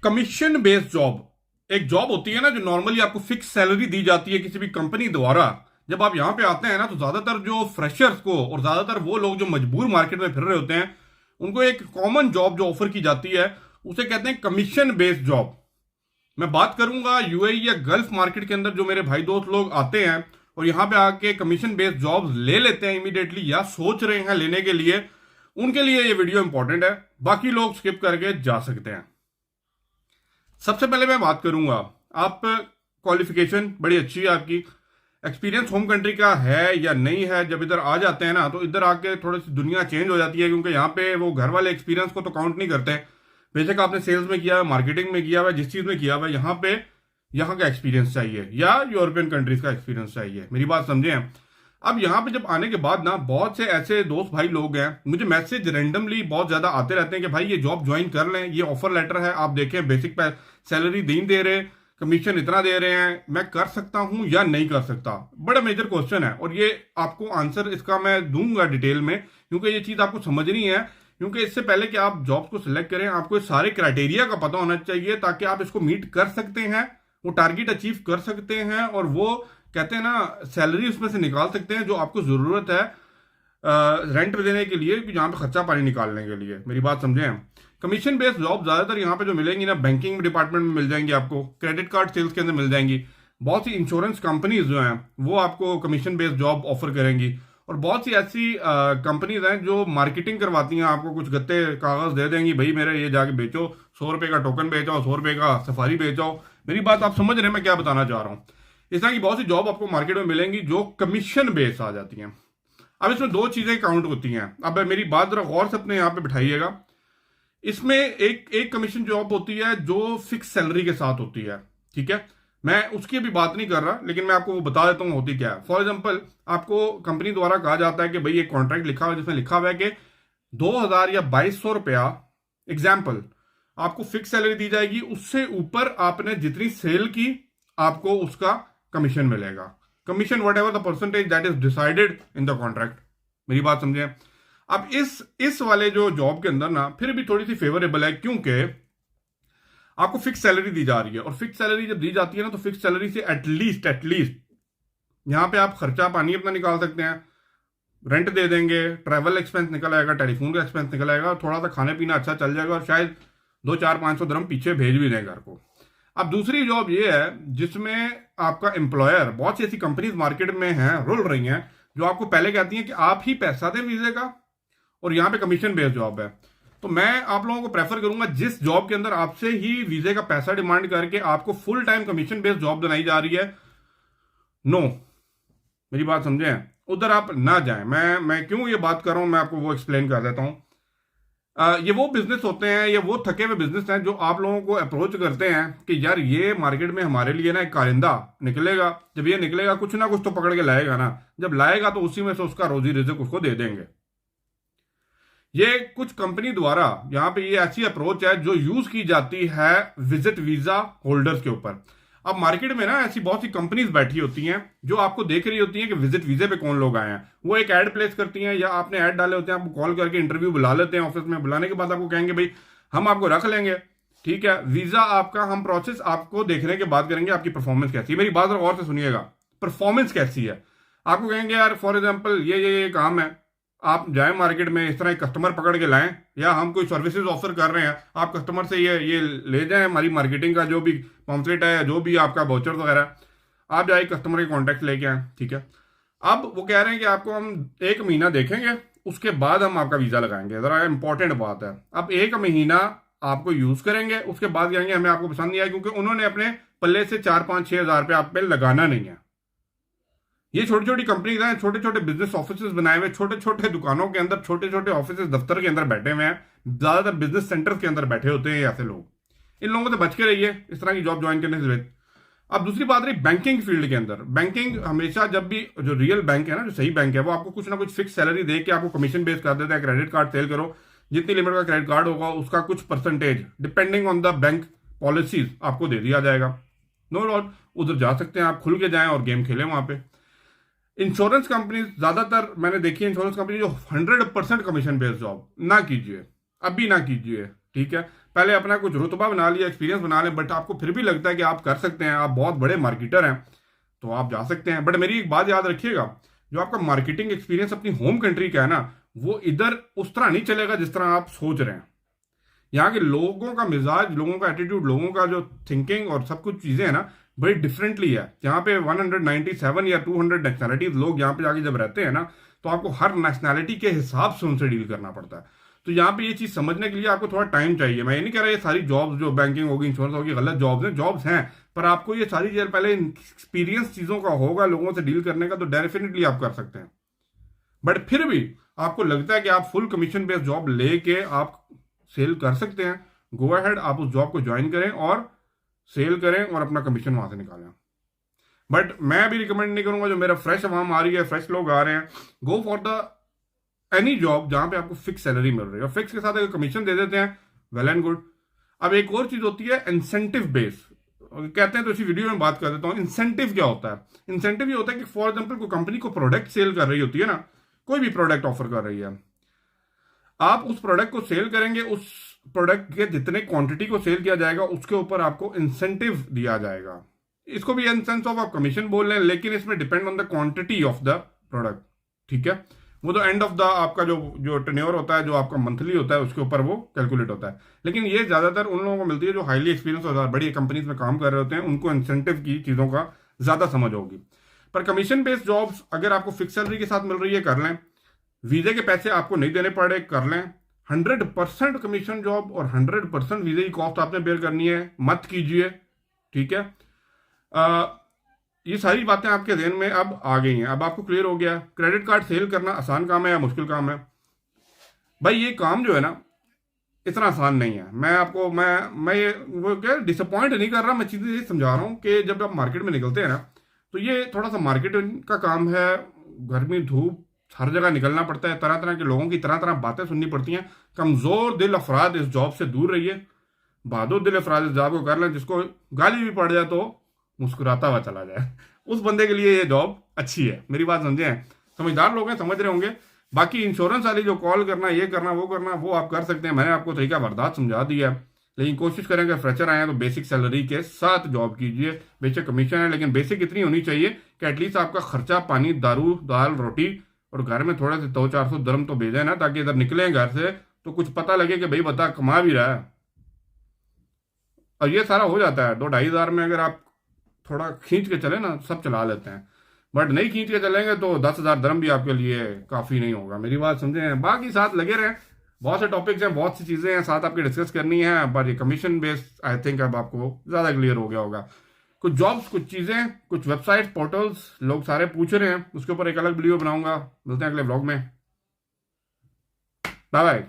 Commission based job एक job होती है ना, जो नॉर्मली आपको फिक्स सैलरी दी जाती है किसी भी कंपनी द्वारा। जब आप यहां पे आते हैं ना, तो ज्यादातर जो फ्रेशर्स को और ज्यादातर वो लोग जो मजबूर मार्केट में फिर रहे होते हैं, उनको एक कॉमन जॉब जो ऑफर की जाती है, उसे कहते हैं कमीशन बेस्ड जॉब। मैं बात करूंगा यूएई या गल्फ मार्केट के अंदर जो मेरे भाई दोस्त लोग आते हैं और यहां पे आके कमीशन बेस्ड जॉब्स ले लेते हैं इमीडिएटली, या सोच रहे हैं लेने के लिए, उनके लिए ये वीडियो इंपॉर्टेंट है। बाकी लोग स्किप करके जा सकते हैं। सबसे पहले मैं बात करूंगा, आप क्वालिफिकेशन बड़ी अच्छी है आपकी, एक्सपीरियंस होम कंट्री का है या नहीं है। जब इधर आ जाते हैं ना, तो इधर आके थोड़ी सी दुनिया चेंज हो जाती है, क्योंकि यहाँ पे वो घर वाले एक्सपीरियंस को तो काउंट नहीं करते। बेशक आपने सेल्स में किया है, मार्केटिंग में किया हुआ है, जिस चीज में किया हुआ है, यहाँ पे यहाँ का एक्सपीरियंस चाहिए या यूरोपियन कंट्रीज का एक्सपीरियंस चाहिए। मेरी बात समझे हैं। अब यहाँ पे जब आने के बाद ना, बहुत से ऐसे दोस्त भाई लोग हैं, मुझे मैसेज रेंडमली बहुत ज्यादा आते रहते हैं कि भाई ये जॉब ज्वाइन कर लें, ये ऑफर लेटर है, आप देखें बेसिक सैलरी नहीं दे रहे, कमीशन इतना दे रहे हैं, मैं कर सकता हूं या नहीं कर सकता। बड़ा मेजर क्वेश्चन है, और ये आपको आंसर इसका मैं दूंगा डिटेल में, क्योंकि ये चीज आपको समझनी है। क्योंकि इससे पहले कि आप जॉब को सिलेक्ट करें, आपको सारे क्राइटेरिया का पता होना चाहिए, ताकि आप इसको मीट कर सकते हैं, वो टारगेट अचीव कर सकते हैं, और वो कहते हैं ना, सैलरी उसमें से निकाल सकते हैं जो आपको जरूरत है रेंट पे देने के लिए, कि जहां पे खर्चा पानी निकालने के लिए। मेरी बात समझे। कमीशन बेस्ड जॉब ज्यादातर यहाँ पे जो मिलेंगी ना, बैंकिंग डिपार्टमेंट में मिल जाएंगी आपको, क्रेडिट कार्ड सेल्स के अंदर मिल जाएंगी, बहुत सी इंश्योरेंस कंपनीज जो हैं वो आपको कमीशन बेस्ड जॉब ऑफर करेंगी, और बहुत सी ऐसी कंपनीज हैं जो मार्केटिंग करवाती हैं, आपको कुछ गत्ते कागज दे देंगी, भाई मेरे ये जाके बेचो, 100 रुपए का टोकन बेचो, 100 रुपए का सफारी बेचो। मेरी बात आप समझ रहे हैं मैं क्या बताना चाह रहा हूँ। इस तरह की बहुत सी जॉब आपको मार्केट में मिलेंगी जो कमीशन बेस्ड आ जाती हैं। अब इसमें दो चीजें काउंट होती हैं। अब मेरी बात जरा गौर से अपने यहाँ पे बिठाइएगा। इसमें एक एक कमीशन जॉब होती है जो फिक्स सैलरी के साथ होती है, ठीक है। मैं उसकी अभी बात नहीं कर रहा, लेकिन मैं आपको वो बता देता हूँ होती क्या है। फॉर एग्जांपल, आपको कंपनी द्वारा कहा जाता है कि भाई एक कॉन्ट्रैक्ट लिखा हुआ है जिसमें लिखा हुआ है कि 2000 या 2200 रुपया एग्जाम्पल आपको फिक्स सैलरी दी जाएगी, उससे ऊपर आपने जितनी सेल की आपको उसका कमीशन मिलेगा। Commission what ever the percentage that is decided in the contract. मेरी बात समझे। अब इस वाले जो जॉब के अंदर ना फिर भी थोड़ी सी फेवरेबल है, क्योंकि आपको फिक्स सैलरी दी जा रही है, और फिक्स सैलरी जब दी जाती है ना, तो फिक्स सैलरी से एटलीस्ट यहां पे आप खर्चा पानी अपना निकाल सकते हैं, रेंट दे देंगे, ट्रैवल एक्सपेंस निकल आएगा, टेलीफोन का एक्सपेंस निकल आएगा, थोड़ा सा खाने पीना अच्छा चल जाएगा, और शायद 2 4 500 पीछे भेज भी दें घर को। अब दूसरी जॉब ये है जिसमें आपका एम्प्लॉयर, बहुत सी ऐसी कंपनीज मार्केट में हैं, रुल रही हैं, जो आपको पहले कहती हैं कि आप ही पैसा दें वीजे का, और यहाँ पे कमीशन बेस्ड जॉब है। तो मैं आप लोगों को प्रेफर करूंगा जिस जॉब के अंदर आपसे ही वीजे का पैसा डिमांड करके आपको full time commission based job बनाई जा रही है, नो, मेरी बात समझे, उधर आप ना जाएं। मैं क्यों ये बात कर रहा हूं, मैं आपको वो एक्सप्लेन कर देता हूं। ये वो बिजनेस होते हैं, ये वो थके हुए बिजनेस हैं जो आप लोगों को अप्रोच करते हैं कि यार ये मार्केट में हमारे लिए ना एक कारिंदा निकलेगा, जब ये निकलेगा कुछ ना कुछ तो पकड़ के लाएगा ना, जब लाएगा तो उसी में से उसका रोजी रिज़्क उसको दे देंगे। ये कुछ कंपनी द्वारा यहाँ पे ये ऐसी अप्रोच है जो यूज की जाती है विजिट वीजा होल्डर्स के ऊपर। अब मार्केट में ना ऐसी बहुत सी कंपनीज बैठी होती हैं जो आपको देख रही होती हैं कि विजिट वीजे पे कौन लोग आए हैं, वो एक ऐड प्लेस करती हैं, या आपने ऐड डाले होते हैं, आपको कॉल करके इंटरव्यू बुला लेते हैं ऑफिस में, बुलाने के बाद आपको कहेंगे भाई हम आपको रख लेंगे, ठीक है, वीजा आपका हम प्रोसेस आपको देखने के बाद करेंगे, आपकी परफॉर्मेंस कैसी है। मेरी बात और से सुनिएगा, परफॉर्मेंस कैसी है। आपको कहेंगे यार फॉर एग्जाम्पल ये काम है, आप जाए मार्केट में, इस तरह एक कस्टमर पकड़ के लाएं, या हम कोई सर्विसेज ऑफर कर रहे हैं, आप कस्टमर से ये ले जाएं, हमारी मार्केटिंग का जो भी पॉम्फलेट है, जो भी आपका वाउचर वगैरह, आप जाए कस्टमर के कॉन्टैक्ट लेके आए, ठीक है। अब वो कह रहे हैं कि आपको हम 1 महीना देखेंगे, उसके बाद हम आपका वीजा लगाएंगे। जरा इंपॉर्टेंट बात है, अब 1 महीना आपको यूज करेंगे, उसके बाद कहेंगे हमें आपको पसंद नहीं आया, क्योंकि उन्होंने अपने पल्ले से 4 5 6 हज़ार रुपये आप पे लगाना नहीं है। ये छोटी छोटी कंपनीज हैं, छोटे छोटे बिजनेस ऑफिस बनाए हुए, छोटे छोटे दुकानों के अंदर, छोटे छोटे ऑफिस दफ्तर के अंदर बैठे हुए हैं, ज्यादातर बिजनेस सेंटर के अंदर बैठे होते हैं ऐसे लोग। इन लोगों से बच के रहिए इस तरह की जॉब ज्वाइन करने से। अब दूसरी बात रही बैंकिंग फील्ड के अंदर। बैंकिंग हमेशा, जब भी जो रियल बैंक है ना, जो सही बैंक है, वो आपको कुछ ना कुछ फिक्स सैलरी दे के आपको कमीशन बेस कर देता है। क्रेडिट कार्ड सेल करो, जितनी लिमिट का क्रेडिट कार्ड होगा उसका कुछ percentage depending on the bank policies आपको दे दिया जाएगा। नो डाउट उधर जा सकते हैं आप, खुल के जाएं और गेम खेलें वहां पे। इंश्योरेंस कंपनी ज्यादातर मैंने देखी है, इंश्योरेंस कंपनी जो 100% कमीशन बेस्ड जॉब ना कीजिए, अभी ना कीजिए, ठीक है। पहले अपना कुछ रुतबा बना लिया, एक्सपीरियंस बना लें, बट आपको फिर भी लगता है कि आप कर सकते हैं, आप बहुत बड़े मार्केटर हैं, तो आप जा सकते हैं। बट मेरी एक बात याद रखिएगा, जो आपका मार्केटिंग एक्सपीरियंस अपनी होम कंट्री का है ना, वो इधर उस तरह नहीं चलेगा जिस तरह आप सोच रहे हैं। यहाँ के लोगों का मिजाज, लोगों का एटीट्यूड, लोगों का जो थिंकिंग और सब कुछ चीजें हैं ना, बड़ी डिफरेंटली है। यहाँ पे 197 या 200 नेशनैलिटीज लोग यहाँ पे जाके जब रहते हैं ना, तो आपको हर नेशनैलिटी के हिसाब से उनसे डील करना पड़ता है। तो यहाँ पे ये चीज समझने के लिए आपको थोड़ा टाइम चाहिए। मैं ये नहीं कह रहा ये सारी जॉब्स जो बैंकिंग होगी, इंश्योरेंस होगी, गलत जॉब्स हैं, पर आपको ये सारी चीजें पहले एक्सपीरियंस चीजों का होगा लोगों से डील करने का, तो डेफिनेटली आप कर सकते हैं। बट फिर भी आपको लगता है कि आप फुल कमीशन बेस्ड जॉब लेके आप सेल कर सकते हैं, गो अहेड, आप उस जॉब को ज्वाइन करें और सेल करें और अपना कमीशन वहां से निकालें। बट मैं भी रिकमेंड नहीं करूंगा, जो मेरा फ्रेश अवाम आ रही है, फ्रेश लोग आ रहे हैं, go for the any job जहां पे आपको फिक्स सैलरी मिल रही है, और फिक्स के साथ अगर कमीशन दे देते हैं, वेल एंड गुड। अब एक और चीज होती है इंसेंटिव बेस, कहते हैं, तो इसी वीडियो में बात कर देता हूं। इंसेंटिव क्या होता है? इंसेंटिव ये होता है कि फॉर एग्जाम्पल कोई कंपनी को प्रोडक्ट सेल कर रही होती है ना, कोई भी प्रोडक्ट ऑफर कर रही है, आप उस प्रोडक्ट को सेल करेंगे, उस प्रोडक्ट के जितने क्वांटिटी को सेल किया जाएगा उसके ऊपर आपको इंसेंटिव दिया जाएगा। इसको भी इन सेंस ऑफ आप कमीशन बोल रहे हैं, लेकिन इसमें depend on the quantity of the product, ठीक है। वो तो एंड ऑफ द आपका जो टेन्योर होता है, जो आपका मंथली होता है, उसके ऊपर वो कैलकुलेट होता है। लेकिन ये ज्यादातर उन लोगों को मिलती है जो हाईली एक्सपीरियंस और बड़ी कंपनीज में काम कर रहे होते हैं, उनको इंसेंटिव की चीजों का ज्यादा समझ होगी। पर कमीशन बेस्ड जॉब्स अगर आपको फिक्स सैलरी के साथ मिल रही है, कर लें। वीजे के पैसे आपको नहीं देने पड़े, कर लें। 100% कमीशन जॉब और 100% वीजे की कॉस्ट आपने बेयर करनी है, मत कीजिए, ठीक है। ये सारी बातें आपके ध्यान में अब आ गई हैं, अब आपको क्लियर हो गया क्रेडिट कार्ड सेल करना आसान काम है या मुश्किल काम है। भाई ये काम जो है ना, इतना आसान नहीं है। मैं आपको मैं ये वो क्या डिसअपॉइंट नहीं कर रहा, मैं चीजें ये समझा रहा हूँ कि जब आप मार्केट में निकलते हैं ना, तो ये थोड़ा सा मार्केटिंग का काम है। गर्मी धूप हर जगह निकलना पड़ता है, तरह तरह के लोगों की तरह तरह बातें सुननी पड़ती हैं। कमजोर दिल अफराद इस जॉब से दूर रहिए, बहादुर दिल अफराद इस जॉब को कर लें। जिसको गाली भी पड़ जाए तो मुस्कुराता हुआ चला जाए, उस बंदे के लिए ये जॉब अच्छी है। मेरी बात समझे हैं? समझदार लोग हैं, समझ रहे होंगे। बाकी इंश्योरेंस वाली जो कॉल करना, ये करना, वो आप कर सकते हैं। मैंने आपको तरीका बर्दाश्त समझा दिया है। लेकिन कोशिश करें कि फ्रेशर आए हैं तो बेसिक सैलरी के साथ जॉब कीजिए। बेशक कमीशन है, लेकिन बेसिक इतनी होनी चाहिए कि एटलीस्ट आपका खर्चा पानी, दारू, दाल, रोटी और घर में थोड़े से 200-400 दरम तो भेजे ना, ताकि इधर निकले घर से तो कुछ पता लगे कि भाई बता कमा भी रहा है। और ये सारा हो जाता है 2-2.5 हज़ार में, अगर आप थोड़ा खींच के चले ना, सब चला लेते हैं। बट नहीं खींच के चलेंगे तो 10,000 दरम भी आपके लिए काफी नहीं होगा। मेरी बात समझे? बाकी साथ लगे रहे, बहुत से टॉपिक्स हैं, बहुत सी चीजें हैं साथ आपके डिस्कस करनी है। बट ये कमीशन बेस्ड आई थिंक अब आपको ज्यादा क्लियर हो गया होगा। कुछ जॉब्स, कुछ चीजें, कुछ वेबसाइट, पोर्टल्स लोग सारे पूछ रहे हैं, उसके ऊपर एक अलग वीडियो बनाऊंगा। मिलते हैं अगले व्लॉग में। Bye bye.